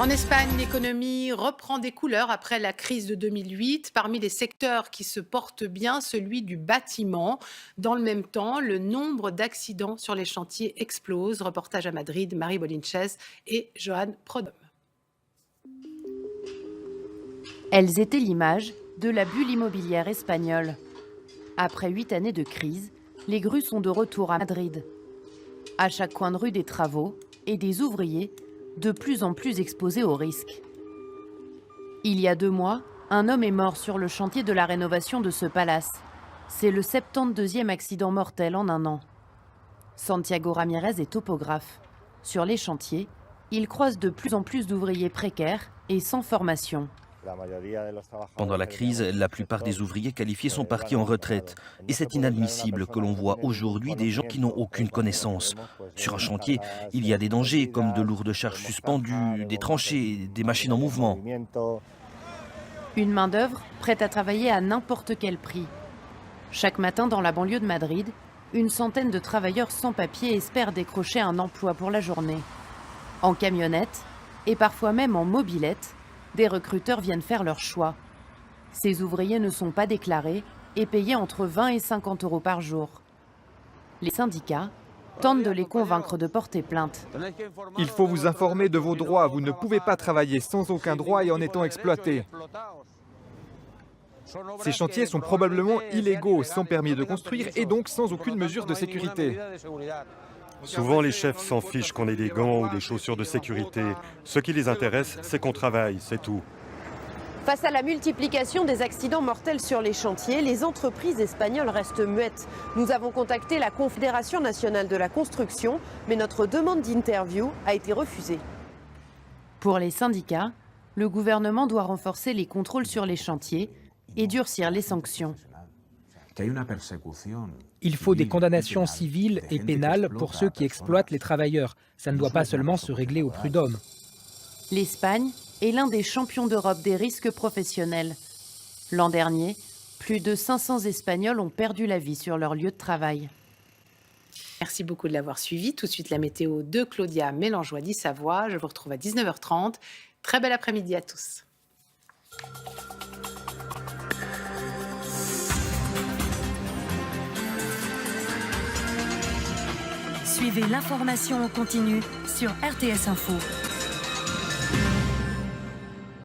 En Espagne, l'économie reprend des couleurs après la crise de 2008. Parmi les secteurs qui se portent bien, celui du bâtiment. Dans le même temps, le nombre d'accidents sur les chantiers explose. Reportage à Madrid, Marie Bolinches et Johan Prodhomme. Elles étaient l'image de la bulle immobilière espagnole. Après 8 années de crise, les grues sont de retour à Madrid. À chaque coin de rue, des travaux et des ouvriers de plus en plus exposés aux risques. Il y a 2 mois, un homme est mort sur le chantier de la rénovation de ce palace. C'est le 72e accident mortel en un an. Santiago Ramirez est topographe. Sur les chantiers, il croise de plus en plus d'ouvriers précaires et sans formation. Pendant la crise, la plupart des ouvriers qualifiés sont partis en retraite. Et c'est inadmissible que l'on voit aujourd'hui des gens qui n'ont aucune connaissance. Sur un chantier, il y a des dangers comme de lourdes charges suspendues, des tranchées, des machines en mouvement. Une main-d'œuvre prête à travailler à n'importe quel prix. Chaque matin dans la banlieue de Madrid, une centaine de travailleurs sans papier espèrent décrocher un emploi pour la journée. En camionnette et parfois même en mobilette, des recruteurs viennent faire leur choix. Ces ouvriers ne sont pas déclarés et payés entre 20 et 50 euros par jour. Les syndicats tentent de les convaincre de porter plainte. Il faut vous informer de vos droits. Vous ne pouvez pas travailler sans aucun droit et en étant exploité. Ces chantiers sont probablement illégaux, sans permis de construire et donc sans aucune mesure de sécurité. Souvent, les chefs s'en fichent qu'on ait des gants ou des chaussures de sécurité. Ce qui les intéresse, c'est qu'on travaille, c'est tout. Face à la multiplication des accidents mortels sur les chantiers, les entreprises espagnoles restent muettes. Nous avons contacté la Confédération nationale de la construction, mais notre demande d'interview a été refusée. Pour les syndicats, le gouvernement doit renforcer les contrôles sur les chantiers et durcir les sanctions. Il faut des condamnations civiles et pénales pour ceux qui exploitent les travailleurs. Ça ne doit pas seulement se régler au prud'homme. L'Espagne est l'un des champions d'Europe des risques professionnels. L'an dernier, plus de 500 Espagnols ont perdu la vie sur leur lieu de travail. Merci beaucoup de l'avoir suivi. Tout de suite, la météo de Claudia Mélangeois-Savoie. Je vous retrouve à 19h30. Très bel après-midi à tous. Suivez l'information en continu sur RTS Info.